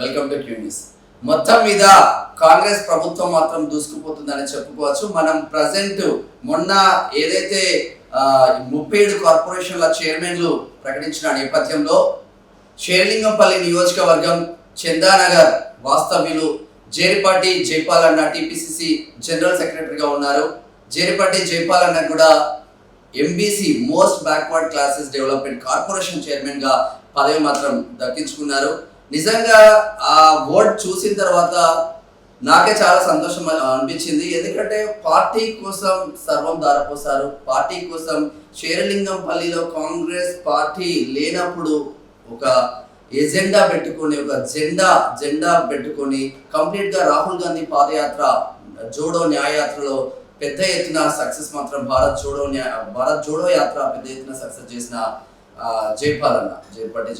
Welcome to Q news. మొత్తం మీద కాంగ్రెస్ ప్రభుత్వం మాత్రం దూసుకుపోతుందని చెప్పుకోవచ్చు. మనం ప్రజెంట్ మొన్న ఏదైతే 37 కార్పొరేషన్ల చైర్మన్లు ప్రకటించిన నేపథ్యంలో షేర్లింగంపల్లి నియోజకవర్గం చందానగర్ వాస్తవ్యులు జేరిపాటి జైపాల్ అన్న టీపీసీసీ జనరల్ సెక్రటరీగా ఉన్నారు. జేరిపాటి జైపాల్ అన్న కూడా MBC most backward classes development corporation chairman గా పదవి మాత్రం దక్కించుకున్నారు. నిజంగా ఆ ఓట్ చూసిన తర్వాత నాకే చాలా సంతోషం అనిపించింది. ఎందుకంటే పార్టీ కోసం సర్వం దారపోసారు. పార్టీ కోసం షేర్లింగంపల్లిలో కాంగ్రెస్ పార్టీ లేనప్పుడు ఒక ఎజెండా పెట్టుకొని ఒక జెండా పెట్టుకొని కంప్లీట్ గా రాహుల్ గాంధీ పాదయాత్ర జోడో న్యాయయాత్రలో పెద్ద ఎత్తున సక్సెస్ మాత్రం భారత్ జోడో యాత్ర పెద్ద ఎత్తున సక్సెస్ చేసిన జేరిపాటి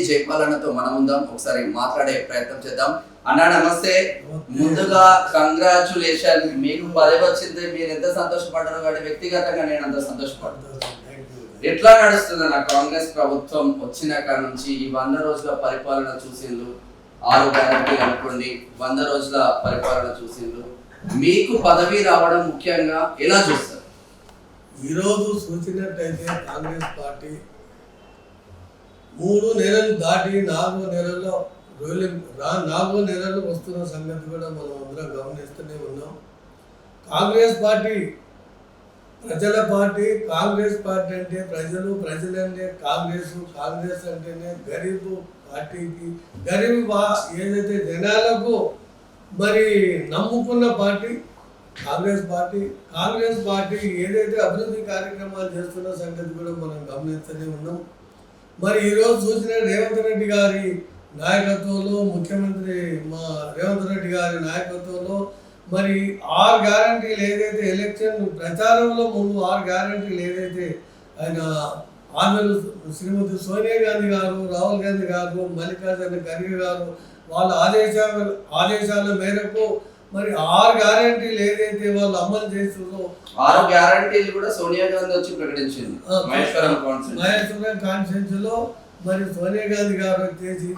జైపాల్ అన్నతో మనం ఉందాం, ఒకసారి మాట్లాడే ప్రయత్నం చేద్దాం. అన్నా నమస్తే. ముందుగా కంగ్రాచులేషన్, మీకు పదవి వచ్చింది, మీరు ఎంత సంతోషపడ్డారు కానీ వ్యక్తిగతంగా నేను అంత సంతోషపడ్డాను. ఎట్లా నడుస్తుంది నా కాంగ్రెస్ ప్రభుత్వం వచ్చిన కాడ నుంచి ఈ 100 రోజుల పరిపాలన చూసిండ్రు, 6 గ్యారెంటీలు అనుకోండి, 100 రోజుల పరిపాలన చూసిండ్రు, మీకు పదవి రావడం ముఖ్యంగా ఎలా చూస్తారు? ఈరోజు చూసినట్టయితే కాంగ్రెస్ పార్టీ 3 నెలలు దాటి 4వ నెలలో వస్తున్న సంగతి కూడా మనం అందరం గమనిస్తూనే ఉన్నాం. కాంగ్రెస్ పార్టీ ప్రజల పార్టీ. కాంగ్రెస్ పార్టీ అంటే ప్రజలంటే కాంగ్రెస్ అంటేనే గరీబు పార్టీకి ఏదైతే జనాలకు మరి నమ్ముకున్న పార్టీ కాంగ్రెస్ పార్టీ ఏదైతే అభివృద్ధి కార్యక్రమాలు చేస్తున్న సంగతి కూడా మనం గమనిస్తూనే ఉన్నాం. మరి ఈరోజు చూసిన రేవంత్ రెడ్డి గారి నాయకత్వంలో, ముఖ్యమంత్రి రేవంత్ రెడ్డి గారి నాయకత్వంలో మరి 6 గ్యారంటీలు ఏదైతే ఎలక్షన్ ప్రచారంలో ముందు 6 గ్యారంటీలు ఏదైతే ఆయన ఆమెలు శ్రీమతి సోనియా గాంధీ గారు, రాహుల్ గాంధీ గారు, మల్లికార్జున ఖర్గే గారు వాళ్ళ ఆదేశాల మేరకు మరి 6 గ్యారంటీలు ఏదైతే వాళ్ళు అమలు చేస్తుందో 6 గ్యారంటీలు కూడా సోనియా గాంధీ వచ్చి ప్రకటించింది. మహేశ్వరం కాన్స్టిట్యూన్సీ లో మరి సోనియా గాంధీ గారు వచ్చేసి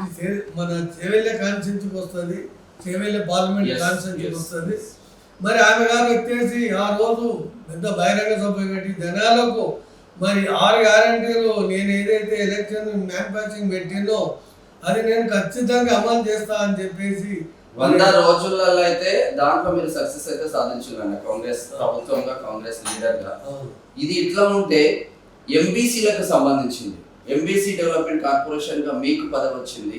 మన చేవెళ్ళ కాన్స్టిట్యూన్సీకి వస్తుంది, చేవెళ్ళ పార్లమెంట్ కాన్స్టిట్యూన్సీకి వస్తుంది. మరి ఆమె గారు వచ్చేసి ఆ రోజు పెద్ద బహిరంగ సభ పెట్టి జనాలకు మరి 6 గ్యారంటీలు నేను ఏదైతే ఎలక్షన్ మ్యానుఫ్యాక్చరింగ్ పెట్టినో అది నేను ఖచ్చితంగా అమలు చేస్తా అని చెప్పేసి 100 రోజులలో అయితే దాంట్లో మీరు సక్సెస్ అయితే సాధించారు కాంగ్రెస్ ప్రభుత్వంగా, కాంగ్రెస్ లీడర్ గా. ఇది ఇట్లా ఉంటే ఎంబీసీలకు సంబంధించింది, ఎంబీసీ డెవలప్మెంట్ కార్పొరేషన్ గా మీకు పదవి వచ్చింది.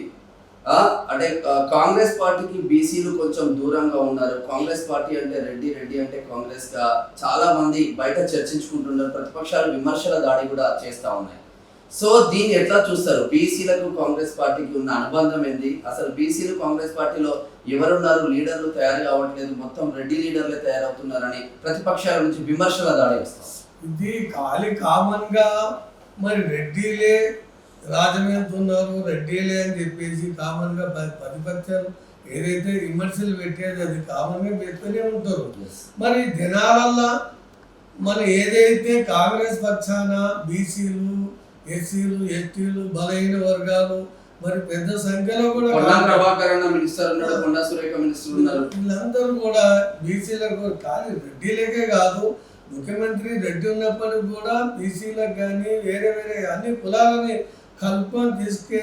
అంటే కాంగ్రెస్ పార్టీకి బీసీలు కొంచెం దూరంగా ఉన్నారు. కాంగ్రెస్ పార్టీ అంటే రెడ్డి అంటే కాంగ్రెస్ గా చాలా మంది బయట చర్చించుకుంటున్నారు. ప్రతిపక్షాలు విమర్శల దాడి కూడా చేస్తా ఉన్నాయి. సో దీన్ని ఎట్లా చూస్తారు? బీసీలకు కాంగ్రెస్ పార్టీకి ఉన్న అనుబంధం ఏంది? అసలు బీసీలు కాంగ్రెస్ పార్టీలో ఎవరున్నారు? లీడర్లు తయారు కావట్లేదు, మొత్తం రెడ్డి లీడర్లే తయారవుతున్నారని ప్రతిపక్షాల నుంచి విమర్శల దాడి వస్తారు. ఇది కామన్ గా మరి రెడ్డిలే రాజమేలుతున్నారు, రెడ్డిలే అని చెప్పేసి కామన్ గా ప్రతిపక్షాలు ఏదైతే విమర్శలు పెట్టేది అది కామన్ గా పెడుతూనే ఉంటారు. మరి జనాలల్లా మన ఏదైతే కాంగ్రెస్ పక్షాన బీసీలు, ఎస్సీలు, ఎస్టీలు, బలహీన వర్గాలు మరి పెద్ద సంఖ్యలో కూడా వీళ్ళందరూ కూడా బీసీలకు కానీ రెడ్డిలకే కాదు, ముఖ్యమంత్రి రెడ్డి ఉన్నప్పటికి కూడా బీసీలకు కానీ వేరే అన్ని కులాలని కలుపుకొని తీసుకే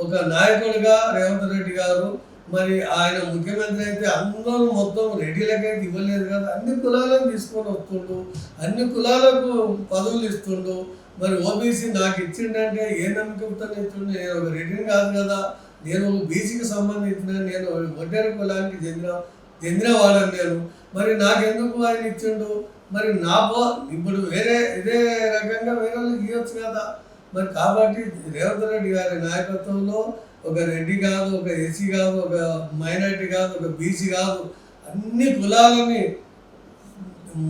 ఒక నాయకుడిగా రేవంత్ రెడ్డి గారు. మరి ఆయన ముఖ్యమంత్రి అయితే అందరూ మొత్తం రెడ్డిలకైతే ఇవ్వలేదు కదా, అన్ని కులాలను తీసుకొని వస్తుండు, అన్ని కులాలకు పదవులు ఇస్తుండు. మరి ఓబీసీ నాకు ఇచ్చిండంటే ఏ నమ్మకంతో ఇస్తుండే? నేను ఒక రెడ్డిని కాదు కదా, నేను ఒక బీసీకి సంబంధించిన, నేను ఒడ్డెర కులానికి చెందిన వాడని నేను. మరి నాకెందుకు ఆయన ఇచ్చిండు? మరి ఇప్పుడు ఇదే రకంగా వేరే వాళ్ళకి ఇవ్వచ్చు కదా. మరి కాబట్టి రేవంత్ రెడ్డి గారి నాయకత్వంలో ఒక రెడ్డి కాదు, ఒక ఎస్సీ కాదు, ఒక మైనారిటీ కాదు, ఒక బీసీ కాదు, అన్ని కులాలని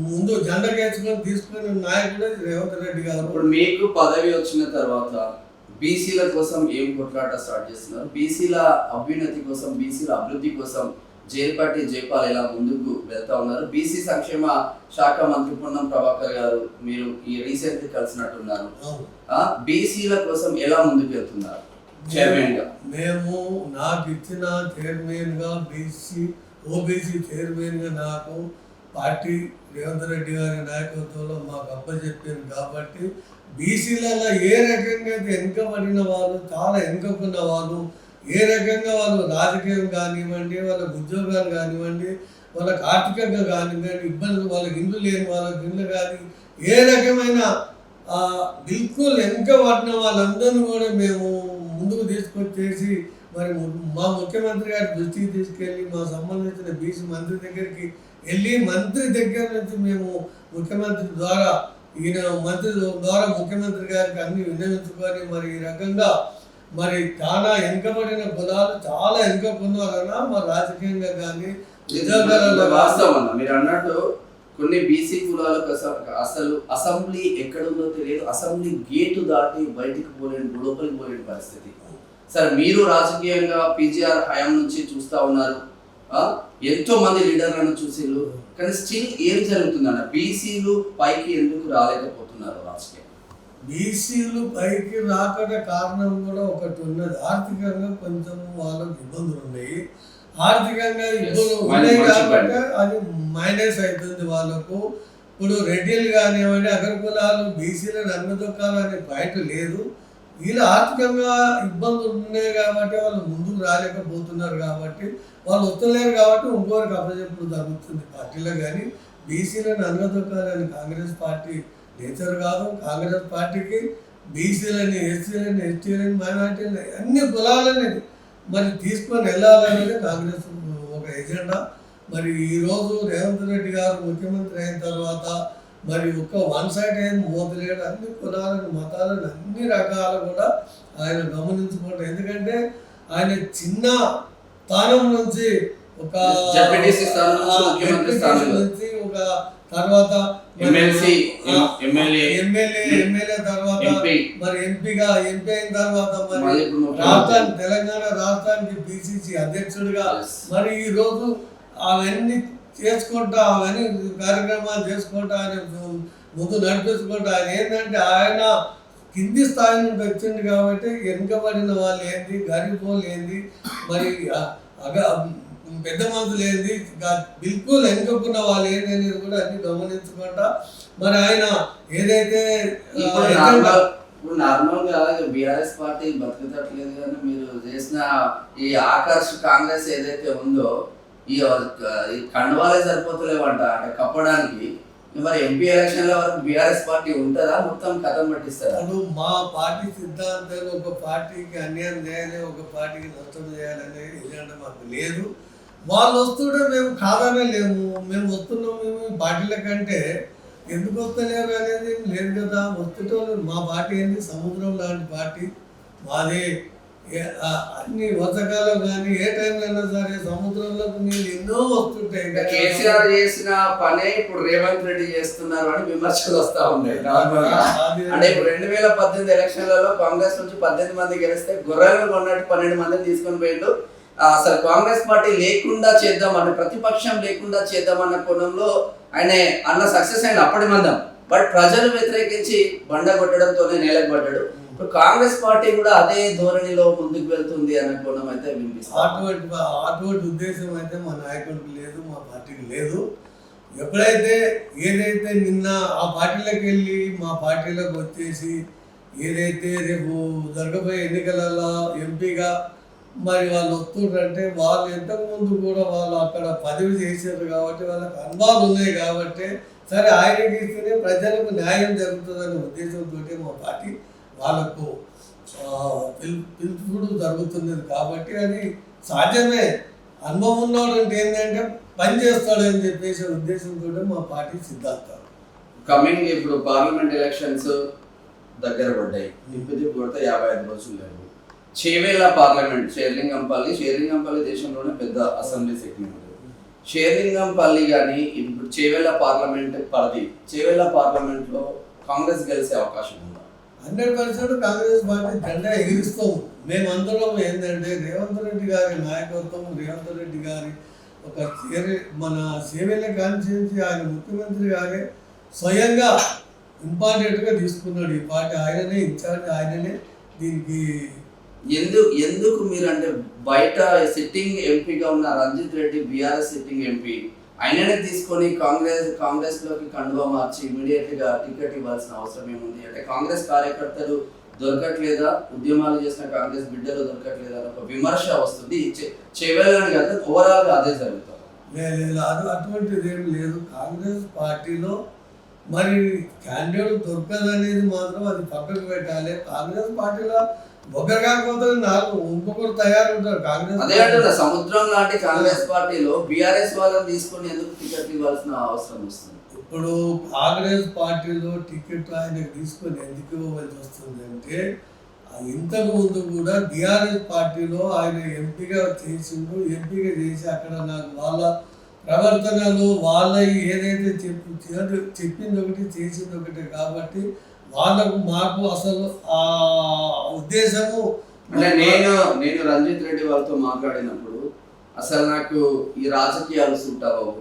ముందు జెండకేసుకొని తీసుకునే నాయకుడే రేవంత్ రెడ్డి గారు. ఇప్పుడు మీకు పదవి వచ్చిన తర్వాత బీసీల కోసం ఏం కొట్లాట స్టార్ట్ చేస్తున్నారు? బీసీల అభ్యున్నతి కోసం, బీసీల అభివృద్ధి కోసం జేరిపాటి జైపాల్ ఎలా ముందుకు వెళ్తా ఉన్నారు? బీసీ సంక్షేమ శాఖ మంత్రి పొన్నం ప్రభాకర్ గారు మీరు ఈ రీసెంట్లీ కలిసినట్టున్నారు. బీసీల కోసం ఎలా ముందుకు వెళ్తున్నారు? చైర్మన్ గా మేము నాకు ఇచ్చిన చైర్మన్ గా ఓబీసీ చైర్మన్ గా నాకు పార్టీ రేవంత్ రెడ్డి గారి నాయకత్వంలో మాకు అప్పచెప్పారు కాబట్టి బీసీలలో ఏ రకంగా అయితే వెనుకబడిన వాళ్ళు, చాలా వెనుకకున్న వాళ్ళు, ఏ రకంగా వాళ్ళు రాజకీయం కానివ్వండి, వాళ్ళకి ఉద్యోగాలు కానివ్వండి, వాళ్ళకి ఆర్థికంగా కానివ్వండి ఇబ్బందులు, వాళ్ళకి ఇండ్లు లేని వాళ్ళకి ఇండ్లు కానీ ఏ రకమైన బిల్కుల్ వెనుకబడిన వాళ్ళందరినీ కూడా మేము ముందుకు తీసుకొచ్చేసి మరి మా ముఖ్యమంత్రి గారి దృష్టికి తీసుకెళ్ళి మా సంబంధించిన బీసీ మంత్రి దగ్గరికి వెళ్ళి మంత్రి దగ్గర నుంచి మేము ముఖ్యమంత్రి ద్వారా మంత్రి ద్వారా ముఖ్యమంత్రి గారికి అన్ని విన్నవించుకొని మరి ఈ రకంగా మరి చాలా వెనుకబడిన కులాలు చాలా వెనుకకున్నారన్నా మరి రాజకీయంగా కానీ ఉద్యోగాలలో వాస్తవం మీరు అన్నట్టు కొన్ని బీసీ కులాలకు అసలు అసెంబ్లీ ఎక్కడుందో తెలియదు, అసెంబ్లీ గేటు దాటి బయటికి పోలేని లోపలికి పోలేని పరిస్థితి. సరే మీరు రాజకీయంగా పీజీఆర్ హయాం నుంచి చూస్తా ఉన్నారు, ఎంతో మంది లీడర్లను చూసిళ్ళు, కానీ స్టిల్ ఏం జరుగుతుందన్న బీసీలు పైకి ఎందుకు రాలేకపోతున్నారు? రాజకీయం బీసీలు పైకి రాకడ కారణం కూడా ఒకటి ఉన్నది, ఆర్థికంగా కొంచెం వాళ్ళకి ఇబ్బందులు ఉన్నాయి. ఆర్థికంగా ఇబ్బందులు ఉన్నాయి కాబట్టి అది మైనస్ అవుతుంది వాళ్ళకు. ఇప్పుడు రెడ్డిలు కానివ్వండి, అగ్రకులాలు బీసీలను అన్నదొక్కాలనే పాయింట్ లేదు. వీళ్ళు ఆర్థికంగా ఇబ్బందులు ఉన్నాయి కాబట్టి వాళ్ళు ముందుకు రాలేకపోతున్నారు కాబట్టి వాళ్ళు వస్తలేరు కాబట్టి ఇంకోరికి అప్పచెప్పుడు జరుగుతుంది పార్టీలో. కానీ బీసీలను అన్నదొక్కాలని కాంగ్రెస్ పార్టీ నేచర్ కాదు. కాంగ్రెస్ పార్టీకి బీసీలని, ఎస్సీలని, ఎస్టీలని, మైనార్టీలని అన్ని కులాలని మరి తీసుకొని వెళ్ళాలనేది కాంగ్రెస్ ఒక ఎజెండా. మరి ఈరోజు రేవంత్ రెడ్డి గారు ముఖ్యమంత్రి అయిన తర్వాత మరి ఒక్క వన్ సైడ్ ఏం మోదలేడు, అన్ని కులాలను, మతాలను, అన్ని రకాలు కూడా ఆయన గమనించుకుంటారు. ఎందుకంటే ఆయన చిన్న స్థానం నుంచి ఒక నుంచి ఒక తర్వాత ఎమ్మెల్యే తర్వాత మరి ఎంపీ అయిన తర్వాత మరి రాష్ట్రానికి, తెలంగాణ రాష్ట్రానికి పిసిసి అధ్యక్షుడిగా మరి ఈ రోజు అవన్నీ చేసుకుంటా, అవన్నీ కార్యక్రమాలు చేసుకుంటా ఆయన ముందు నడిపించుకుంటా. ఆయన ఏంటంటే ఆయన కింది స్థాయి నుండి వచ్చింది కాబట్టి వెనుకబడిన వాళ్ళు ఏంది, గరీబ్ వాళ్ళు ఏంది, మరి పెద్ద మనుషులు ఏంది, బిల్కుల్ వెనుకకున్న వాళ్ళు ఏంది అనేది కూడా అన్ని గమనించుకుంటా మరి ఆయన ఏదైతే నార్మల్ గా బీఆర్ఎస్ పార్టీ బతుకుతట్లేదు, కానీ మీరు చేసిన ఈ ఆకర్ష్ కాంగ్రెస్ ఏదైతే ఉందో ఈ కండువాలే సరిపోతలేవంట అంటే కప్పడానికి. మరి ఎంపీ ఎలక్షన్ల వరకు బీఆర్ఎస్ పార్టీ ఉంటుందా, మొత్తం కథం పట్టిస్తారా? మా పార్టీ సిద్ధాంతాలు ఒక పార్టీకి అన్యాయం చేయాలి, ఒక పార్టీకి నష్టం చేయాలనే ఎజెండా మాకు లేదు. వాళ్ళు వస్తుంటే మేము కాదనే లేము, మేము వస్తున్నాం, మేము పార్టీల కంటే ఎందుకు వస్తలేరు అనేది లేదు కదా. వస్తుంటే మా పార్టీ ఏంటి, సముద్రం లాంటి పార్టీ మాది. అన్ని వర్షకాలం కానీ ఏ టైంలో అయినా సరే సముద్రంలోకి నీళ్ళు ఎన్నో వస్తుంటాయి. కేసీఆర్ చేసిన పనే ఇప్పుడు రేవంత్ రెడ్డి చేస్తున్నారు అని విమర్శలు వస్తా ఉన్నాయి. అంటే ఇప్పుడు 2018 ఎలక్షన్లలో కాంగ్రెస్ నుంచి 18 మంది గెలిస్తే గొర్రెలను కొన్నట్టు 12 మందిని తీసుకొని పోయిండు. అసలు కాంగ్రెస్ పార్టీ లేకుండా చేద్దాం అంటే ప్రతిపక్షం లేకుండా చేద్దామన్న కోణంలో ఆయన అన్న సక్సెస్ అయిన అప్పటి మందం. బట్ ప్రజలు వ్యతిరేకించి బండ కొట్టడంతోనే నేలకు పడ్డాడు. కాంగ్రెస్ పార్టీ కూడా అదే ధోరణిలో ముందుకు వెళ్తుంది అనే కోణం అయితే వినిపిస్తుంది. అటువంటి ఉద్దేశం అయితే మా నాయకుడికి లేదు, మా పార్టీకి లేదు. ఎప్పుడైతే ఏదైతే నిన్న ఆ పార్టీలోకి వెళ్ళి మా పార్టీలోకి వచ్చేసి ఏదైతే రేపు జరగబోయే ఎన్నికలలో ఎంపీగా మరి వాళ్ళు వస్తుంటారంటే వాళ్ళు ఇంతకుముందు కూడా వాళ్ళు అక్కడ పదవి చేశారు కాబట్టి వాళ్ళకి అనుభవాలు ఉన్నాయి కాబట్టి సరే ఆయనకి ఇస్తేనే ప్రజలకు న్యాయం జరుగుతుందనే ఉద్దేశంతో మా పార్టీ వాళ్ళకు పిలుపుడు జరుగుతుంది కాబట్టి అది సాధ్యమే. అనుభవం ఉన్నాడు అంటే ఏంటంటే పని చేస్తాడని చెప్పేసి ఉద్దేశంతో మా పార్టీ సిద్ధాంతం. కమింగ్ ఇప్పుడు పార్లమెంట్ ఎలక్షన్స్ దగ్గర పడ్డాయి, ఇప్పుడు కొడితే 55 రోజులు లేవు. చేవేళ్ళ పార్లమెంట్ షేర్లింగంపల్లి దేశంలోనే పెద్ద అసెంబ్లీ సెగ్మెంట్. షేర్లింగంపల్లి కానీ ఇప్పుడు చేవేళ్ళ పార్లమెంట్ పరిధి, చేవేళ్ళ పార్లమెంట్లో కాంగ్రెస్ గెలిచే అవకాశం ఉందా? 100% కాంగ్రెస్ పార్టీ జెండా ఎగిరిస్తాం. మేమందరం ఏంటంటే రేవంత్ రెడ్డి గారి నాయకత్వం, రేవంత్ రెడ్డి గారి ఒక మన చేవేళ్ళ కాన్స్టిట్యున్సీ ఆయన ముఖ్యమంత్రి గారే స్వయంగా ఇంపార్టెంట్గా తీసుకున్నాడు ఈ పార్టీ. ఆయననే ఇన్ఛార్జ్, ఆయననే దీనికి ఎందుకు మీరు అంటే బయట సిట్టింగ్ ఎంపీగా ఉన్న Ranjith Reddy BRS sitting MP ఆయననే తీసుకొని కాంగ్రెస్ లోకి కండువా మార్చి ఇమీడియట్ గా టికెట్ ఇవ్వాల్సిన అవసరం ఏముంది? అంటే కాంగ్రెస్ కార్యకర్తలు దొరకట్లేదా, ఉద్యమాలు చేసిన కాంగ్రెస్ బిడ్డలు దొరకట్లేదా అని ఒక విమర్శ వస్తుంది. చేయలేదని కాదు, ఓవరాల్ గా అదే జరుగుతుంది. లేదు, అటువంటిది ఏం లేదు. కాంగ్రెస్ పార్టీలో మరి క్యాండిడేట్ దొరకదనేది మాత్రం అది పక్కకు పెట్టాలి. కాంగ్రెస్ పార్టీలో ఒకరు కాకపోతే ఇంకొకరు తయారుంటారు. కాంగ్రెస్ అదే అంటున్నా, సముద్రం లాంటి కాంగ్రెస్ పార్టీలో బీఆర్ఎస్ వాళ్ళని తీసుకొని ఎందుకు టికెట్ ఇవ్వాల్సిన అవసరం వస్తుంది? ఇప్పుడు కాంగ్రెస్ పార్టీలో టికెట్ ఆయనకు తీసుకొని ఎందుకు ఇవ్వవలసి వస్తుంది అంటే, ఇంతకు ముందు కూడా బీఆర్ఎస్ పార్టీలో ఆయన ఎంపీగా ఎంపీగా చేసి అక్కడ నాకు వాళ్ళ ప్రవర్తనలు వాళ్ళ ఏదైతే చెప్పింది ఒకటి చేసింది ఒకటి కాబట్టి వాళ్ళకు మాకు అసలు ఆ ఉద్దేశము. అంటే నేను రంజిత్ రెడ్డి వాళ్ళతో మాట్లాడినప్పుడు అసలు నాకు ఈ రాజకీయాలు సూట్ అవ్వవు,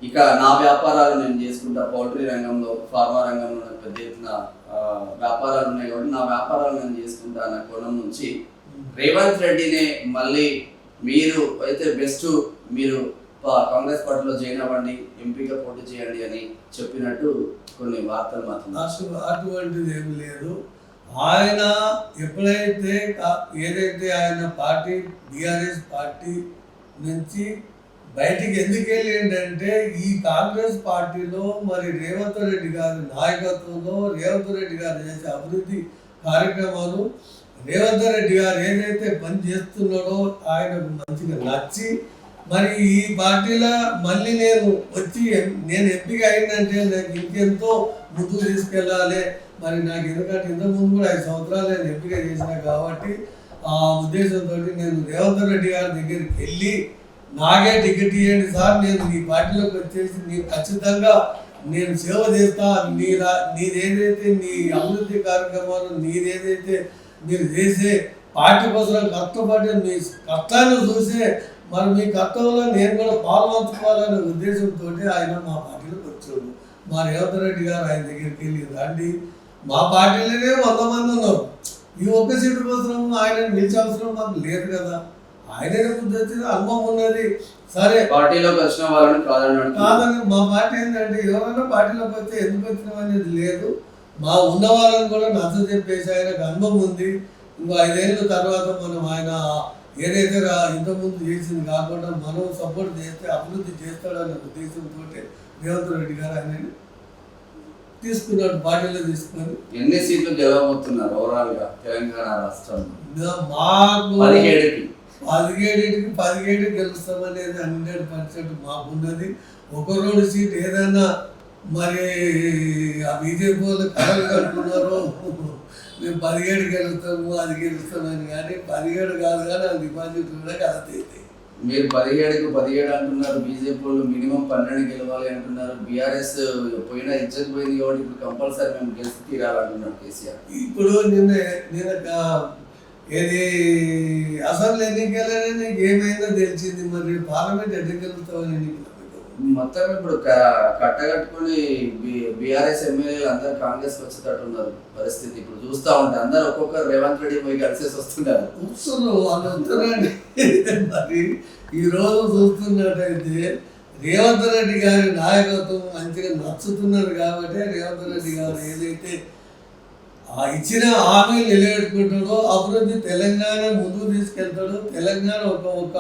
ఇక నా వ్యాపారాలు నేను చేసుకుంటా, పౌల్ట్రీ రంగంలో ఫార్మా రంగంలో నాకు పెద్ద ఎత్తున వ్యాపారాలు ఉన్నాయి కాబట్టి నా వ్యాపారాలు నేను చేసుకుంటా అన్న కోణం నుంచి రేవంత్ రెడ్డినే మళ్ళీ మీరు అయితే బెస్ట్, మీరు కాంగ్రెస్ పార్టీలో జాయిన్ అవ్వండి, ఎంపీగా పోటీ చేయండి అని చెప్పినట్టు కొన్ని వార్తలు మాత్రం. అటువంటిది ఏమి లేదు. ఆయన ఎప్పుడైతే ఏదైతే ఆయన పార్టీ బీఆర్ఎస్ పార్టీ నుంచి బయటికి ఎందుకు వెళ్ళిందంటే, ఈ కాంగ్రెస్ పార్టీలో మరి రేవంత్ రెడ్డి గారి నాయకత్వంలో రేవంత్ రెడ్డి గారు చేసే అభివృద్ధి కార్యక్రమాలు, రేవంత్ రెడ్డి గారు ఏదైతే పని చేస్తున్నాడో ఆయనకు మంచిగా నచ్చి మరి ఈ పార్టీలో మళ్ళీ నేను ఎంపిక అయిందంటే నాకు ఇంకెంతో ముందుకు తీసుకెళ్ళాలి. మరి నాకు ఎందుకంటే ఇంతకుముందు కూడా 5 సంవత్సరాలు నేను ఎంపిక చేసిన కాబట్టి ఆ ఉద్దేశంతో నేను రేవంత్ రెడ్డి గారి దగ్గరికి వెళ్ళి నాకే టికెట్ ఇవ్వండి సార్, నేను మీ పార్టీలోకి వచ్చేసి నీకు ఖచ్చితంగా నేను సేవ చేస్తా, నీదేదైతే నీ అభివృద్ధి కార్యక్రమాలు నీదేదైతే మీరు చేసే పార్టీ కోసం కష్టపడి మీ కష్టాన్ని చూసే మరి మీ కర్తవ్యంలో నేను కూడా పాల్పంచుకోవాలనే ఉద్దేశంతో ఆయన మా పార్టీలోకి వచ్చాడు. మా రేవంత్ రెడ్డి గారు ఆయన దగ్గరికి వెళ్ళి రండి, మా పార్టీలోనే 100 మంది ఉన్నారు, ఈ ఒక్క సీటు కోసం ఆయన నిలిచే అవసరం మాకు లేదు కదా. ఆయనే బుద్ధి అనుభవం ఉన్నది. సరే పార్టీలోకి వచ్చిన వాళ్ళని కాదని మా పార్టీ ఏంటంటే ఎవరైనా పార్టీలోకి వస్తే ఎందుకు వచ్చినాం అనేది లేదు. మా ఉన్న వాళ్ళని కూడా నచ్చ చెప్పేసి ఆయనకు అనుభవం ఉంది. ఇంకో 5 ఏళ్ళ తర్వాత మనం ఆయన ఏదైతే ఇంతకుముందు చేసింది కాకుండా మనం సపోర్ట్ చేస్తే అభివృద్ధి చేస్తాడనే ఉద్దేశంతో రేవంత్ రెడ్డి గారు ఆయన తీసుకున్నాడు, పార్టీలో తీసుకొని. ఎన్ని సీట్లు గెలవబోతున్నారు ఓవరాల్ గా తెలంగాణ రాష్ట్రంలో? మాకు 17 గెలుస్తామనేది 100% మాకున్నది. 1-2 సీట్ ఏదైనా మరి ఆ బీజేపీ వాళ్ళు కలలు కట్టుకున్నారో మేము 17 గెలుస్తాము అది గెలుస్తామని, కానీ 17 కాదు కానీ అది డిపాజిట్ కూడా కలుగుతాయి. మీరు 17 అంటున్నారు, బీజేపీ వాళ్ళు మినిమం 12 గెలవాలి అంటున్నారు, బీఆర్ఎస్ పోయినా ఇజ్జత్ పోయింది కాబట్టి ఇప్పుడు కంపల్సరీ మేము గెలిచి తీరాలంటున్నారు కేసీఆర్. ఇప్పుడు నిన్న ఏది అసెంబ్లీ ఎన్నికలనే నీకు ఏమైందో తెలిసింది, మరి పార్లమెంట్ ఎన్నికలు గెలుస్తామని మొత్తం ఇప్పుడు కట్టగట్టుకుని బీఆర్ఎస్ ఎమ్మెల్యేలు అందరు కాంగ్రెస్ వచ్చేటట్టున్నారు పరిస్థితి. ఇప్పుడు చూస్తూ ఉంటే అందరు ఒక్కొక్కరు రేవంత్ రెడ్డి పోయి కలిసేసి వస్తున్నారు. మరి ఈ రోజు చూస్తున్నట్టయితే రేవంత్ రెడ్డి గారి నాయకత్వం మంచిగా నచ్చుతున్నారు కాబట్టి రేవంత్ రెడ్డి గారు ఏదైతే ఇచ్చిన హామీలు నిలబెట్టుకుంటాడో, అభివృద్ధి తెలంగాణ ముందుకు తీసుకెళ్తాడు. తెలంగాణ ఒక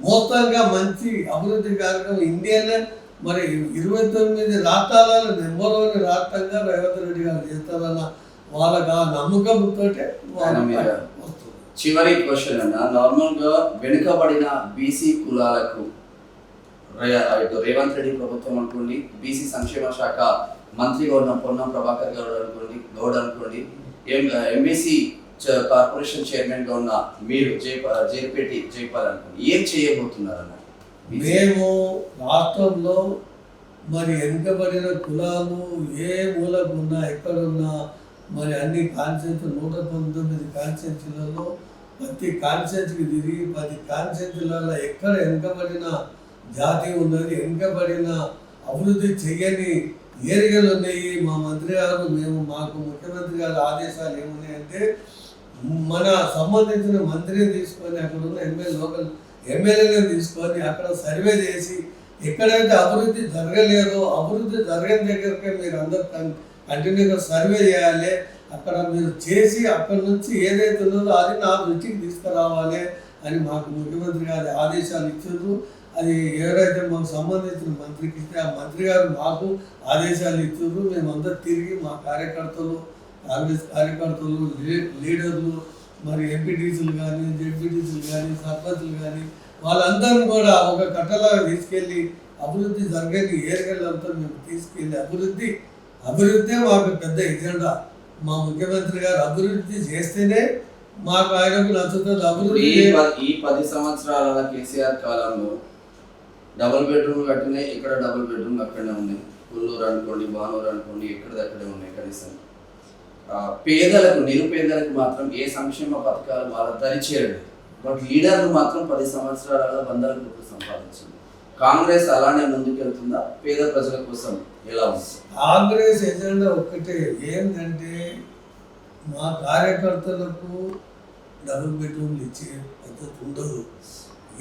మొత్తంగా మంచి అభివృద్ధి కార్యక్రమం ఇండియాలో మరి 29 రాష్ట్రాలలో నెంబర్ 1 రాష్ట్రంగా రేవంత్ రెడ్డి గారు చేస్తారన్న వాళ్ళకి ఆ నమ్మకంతో వస్తుంది. చివరి క్వశ్చన్ అన్న, నార్మల్ గా వెనుకబడిన బీసీ కులాలకు రేవంత్ రెడ్డి ప్రభుత్వం అనుకోండి, బీసీ సంక్షేమ శాఖ మంత్రిగా ఉన్న పొన్నం ప్రభాకర్ గౌడ్ అనుకోండి, ఎంబీసీ కార్పొరేషన్ చైర్మన్ గా ఉన్న మీరు జైపేటి జైపాల్ అనుకోండి, ఏం చేయబోతున్నారు? మేము రాష్ట్రంలో మరి వెనుకబడిన కులాలు ఏ మూలకు ఉన్నా ఎక్కడున్నా మరి అన్ని కాన్స్టిట్యూన్సీ 119 కాన్స్టిట్యూన్సీలలో ప్రతి కాన్స్టిట్యూన్సీకి తిరిగి 10 కాన్స్టిట్యూన్సీలలో ఎక్కడ వెనుకబడిన జాతి ఉన్నది, వెనుకబడిన అభివృద్ధి చెయ్యని ఏరియాలు ఉన్నాయి. మా మంత్రి గారు మాకు ముఖ్యమంత్రి గారి ఆదేశాలు ఏమున్నాయంటే మన సంబంధించిన మంత్రిని తీసుకొని అక్కడ ఉన్న లోకల్ ఎమ్మెల్యేలను తీసుకొని అక్కడ సర్వే చేసి ఎక్కడైతే అభివృద్ధి జరగలేదో అభివృద్ధి జరగని దగ్గరకే మీరు అందరూ కంటిన్యూగా సర్వే చేయాలి. అక్కడ మీరు చేసి అక్కడ నుంచి ఏదైతే ఉన్నదో అది నా దృష్టికి తీసుకురావాలి అని మాకు ముఖ్యమంత్రి గారి ఆదేశాలు ఇచ్చారు. అది ఎవరైతే మాకు సంబంధించిన మంత్రికి ఇస్తే ఆ మంత్రి గారు మాకు ఆదేశాలు ఇచ్చారు. మేమందరూ తిరిగి మా కార్యకర్తలు, కాంగ్రెస్ కార్యకర్తలు, లీడర్లు, మరి ఎంపీటీసీలు కానీ, జెడ్పీటీసీలు కానీ, సర్పంచ్లు కానీ వాళ్ళందరూ కూడా ఒక కట్టలాగా తీసుకెళ్ళి అభివృద్ధి జరగని ఏరియాలంతా మేము తీసుకెళ్ళి అభివృద్ధి మాకు పెద్ద ఎజెండా. మా ముఖ్యమంత్రి గారు అభివృద్ధి చేస్తేనే మాకు ఆయనకు నచ్చుతుంది. అభివృద్ధి ఈ 10 సంవత్సరాల కేసీఆర్ కాలంలో డబుల్ బెడ్రూమ్ కట్టినాయి, ఇక్కడ డబుల్ బెడ్రూమ్ అక్కడనే ఉన్నాయి. పుల్లూరు అనుకోండి, బానూరు అనుకోండి, ఎక్కడిదక్కడే ఉన్నాయి. కనీసం పేదలకు, నిరుపేదలకు మాత్రం ఏ సంక్షేమ పథకాలు వాళ్ళ దరిచేరలేదు. బట్ లీడర్లు మాత్రం 10 సంవత్సరాల వందల కోట్లు సంపాదించింది. కాంగ్రెస్ అలానే ముందుకెళ్తుందా? పేద ప్రజల కోసం ఎలా ఉంది? కాంగ్రెస్ ఎజెండా ఒక్కటే, ఏంటంటే మా కార్యకర్తలకు డబుల్ బెడ్రూమ్లు ఇచ్చే పద్ధతి ఉండదు.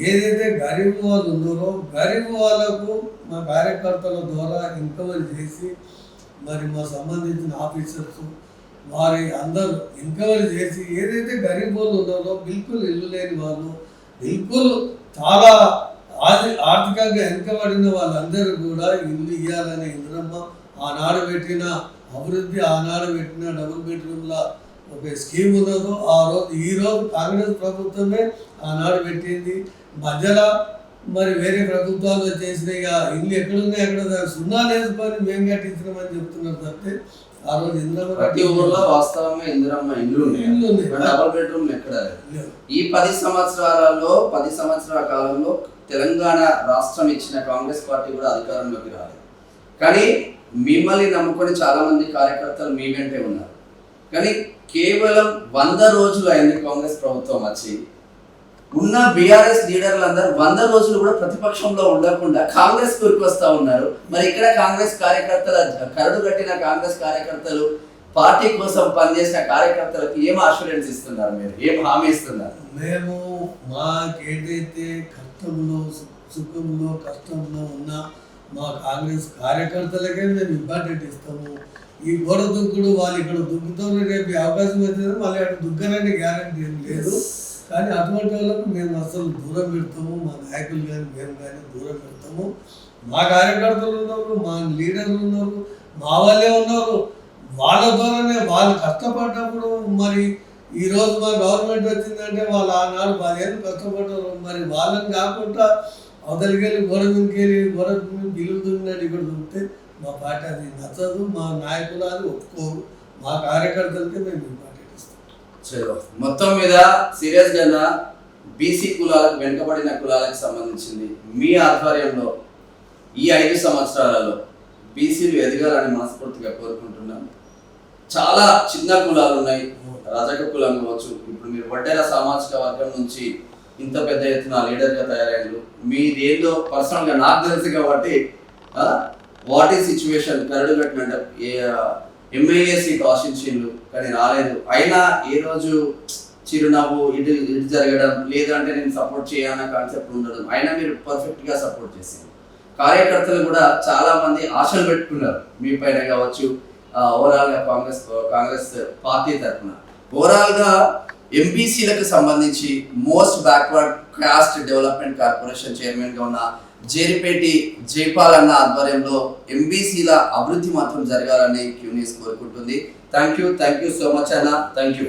ఏదైతే గరీబ్ వాళ్ళు ఉన్నారో గరీబ్ వాళ్ళకు మా కార్యకర్తల ద్వారా ఎంక్వైరీ చేసి మరి మా సంబంధించిన ఆఫీసర్స్ వారి అందరూ ఎంక్వైరీ చేసి ఏదైతే గరీబ్ వాళ్ళు ఉన్నారో బిల్కుల్ ఇల్లు లేని వాళ్ళు, బిల్కుల్ చాలా ఆర్థికంగా వెనుకబడిన వాళ్ళందరూ కూడా ఇల్లు ఇవ్వాలనే ఇంద్రమ్మ ఆనాడు పెట్టిన అభివృద్ధి, ఆనాడు పెట్టిన డబుల్ బెడ్రూమ్ల ఒక స్కీమ్ ఉన్నదో ఈరోజు కాంగ్రెస్ ప్రభుత్వమే ఆనాడు పెట్టింది. మధ్యలో మరి వేరే ప్రభుత్వాలు చేసిన ఇల్లు ఎక్కడున్నాయి ఎక్కడ సున్నాలు వేసుకొని మేము కట్టించినామని చెప్తున్నారు తప్పితే ఆ రోజు ప్రతి ఊర్లో వాస్తవంగా ఇందిరమ్మ ఇల్లు ఉంది, డబుల్ బెడ్రూమ్ ఎక్కడ. ఈ 10 సంవత్సరాల కాలంలో తెలంగాణ రాష్ట్రం ఇచ్చిన కాంగ్రెస్ పార్టీ కూడా అధికారంలోకి రాలేదు. కానీ మిమ్మల్ని నమ్ముకొని చాలా మంది కార్యకర్తలు మీ వెంటే ఉన్నారు. కానీ కేవలం 100 రోజులు అయింది కాంగ్రెస్ ప్రభుత్వం వచ్చి. ఉన్న బీఆర్ఎస్ లీడర్లందరూ 100 రోజులు కూడా ప్రతిపక్షంలో ఉండకుండా కాంగ్రెస్ కూరికి వస్తూ ఉన్నారు. మరి ఇక్కడ కాంగ్రెస్ కార్యకర్తల కరడు కట్టిన కాంగ్రెస్ కార్యకర్తలు, పార్టీ కోసం పనిచేసిన కార్యకర్తలకు ఏం అష్యూరెన్స్ ఇస్తున్నారు? మీరు ఏం హామీ ఇస్తున్నారు? మేము మాకేదైతే కష్టంలో, సుఖంలో, కష్టంలో ఉన్న మా కాంగ్రెస్ కార్యకర్తలకే మేము ఇంపార్టెంట్ ఇస్తాము. ఈ గోడ దుక్కుడు వాళ్ళు ఇక్కడ దుక్కుతారు, రేపు అవకాశం వచ్చిందని మళ్ళీ అక్కడ దుగ్గనని గ్యారంటీ ఏం లేదు. కానీ అటువంటి వాళ్ళకు మేము అసలు దూరం పెడతాము. మా నాయకులు కానీ మేము కానీ దూరం పెడతాము. మా కార్యకర్తలు ఉన్నారు, మా లీడర్లు ఉన్నారు, మా వాళ్ళే ఉన్నారు. వాళ్ళ ద్వారానే వాళ్ళు కష్టపడ్డప్పుడు మరి ఈరోజు మా గవర్నమెంట్ వచ్చిందంటే వాళ్ళు ఆనాడు 10 ఏళ్ళు కష్టపడ్డారు. మరి వాళ్ళని కాకుండా అవతలికెళ్ళి గొడవకెళ్ళి గిల్లు దున్నట్టు ఇక్కడ దుంటే మా పార్టీ అది నచ్చదు. మా నాయకులు అది ఒప్పుకోరు. మా కార్యకర్తలకే మేము ఇంపార్టెంట్ ఇస్తాం. మొత్తం మీద సీరియస్ గా బీసీ కులాలకు, వెనుకబడిన కులాలకు సంబంధించింది మీ ఆధ్వర్యంలో ఈ 5 సంవత్సరాలలో బీసీలు ఎదగాలని మనస్ఫూర్తిగా కోరుకుంటున్నాం. చాలా చిన్న కులాలు ఉన్నాయి, రజక కులం కావచ్చు. ఇప్పుడు మీరు వడ్డేర సామాజిక వర్గం నుంచి ఇంత పెద్ద ఎత్తున లీడర్గా తయారయ్యారు. మీదేందో పర్సనల్గా నాకు తెలుసు కాబట్టి వాట్ ఈ సిచ్యువేషన్, కరడు కట్టినట్టు ఎమ్మెల్యే సీట్ ఆశించిండ్రు కానీ రాలేదు. అయినా ఏ రోజు చిరునవ్వు ఇటు జరగడం, లేదంటే నేను సపోర్ట్ చేయాలన్న కాన్సెప్ట్ ఉండడం, అయినా మీరు పర్ఫెక్ట్గా సపోర్ట్ చేసింది. కార్యకర్తలు కూడా చాలా మంది ఆశలు పెట్టుకున్నారు మీ పైన కావచ్చు. ఓవరాల్గా కాంగ్రెస్ పార్టీ తరఫున ఓవరాల్గా ఎంబీసీలకు సంబంధించి most backward cost development corporation చైర్మన్గా ఉన్న జేరిపేటి జైపాల్ అన్న ఆధ్వర్యంలో ఎంబీసీల అభివృద్ధి మాత్రం జరగాలని క్యూ న్యూస్ కోరుకుంటుంది. థ్యాంక్ యూ సో మచ్ అన్న. Thank you.